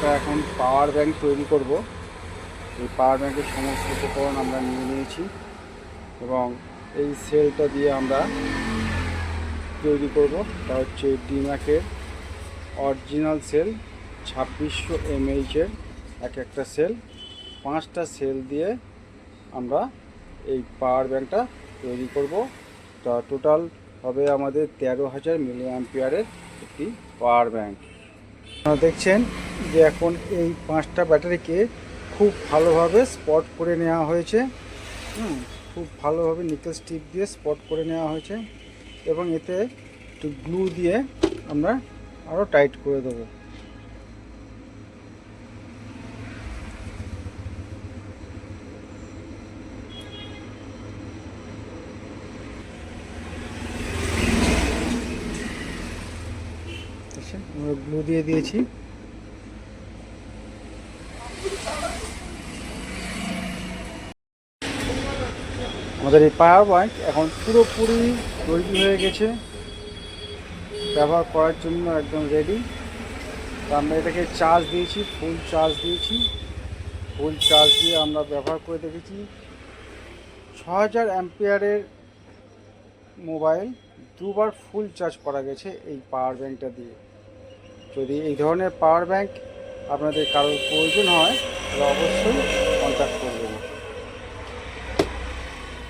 একটা এখন power bank তৈরি করব। এই পাওয়ার ব্যাংকের সমস্ত উপকরণ আমরা নিয়ে নিয়েছি এবং এই সেলটা দিয়ে আমরা তৈরি করব। তা হচ্ছে ডিম্যাকের অরিজিনাল সেল 2600 mAh-এর একটা সেল, 5টা সেল দিয়ে আমরা এই পাওয়ার ব্যাংকটা তৈরি করব। তা টোটাল হবে আমাদের 13,000 mAh-এর একটি পাওয়ার ব্যাংক। আপনারা দেখছেন যে এখন এই 5টা ব্যাটারিকে খুব ভালোভাবে স্পট করে নেওয়া হয়েছে। খুব ভালোভাবে নিকেল স্টিক দিয়ে স্পট করে নেওয়া হয়েছে এবং এতে একটু গ্লু দিয়ে আমরা আরও টাইট করে দেবো। আমরা গ্লু দিয়ে দিয়েছি। আমাদের এই পাওয়ার ব্যাংক এখন পুরোপুরি তৈরি হয়ে গেছে, ব্যবহার করার জন্য একদম রেডি। তো আমরা এটাকে চার্জ দিয়েছি, ফুল চার্জ দিয়েছি। ফুল চার্জ দিয়ে আমরা ব্যবহার করে দেখেছি 6000 অ্যাম্পিয়ারের মোবাইল দুবার ফুল চার্জ করা গেছে এই পাওয়ার ব্যাংকটা দিয়ে। যদি এই ধরনের পাওয়ার ব্যাংক আপনাদের কারোর প্রয়োজন হয় তাহলে অবশ্যই কন্ট্যাক্ট করবেন।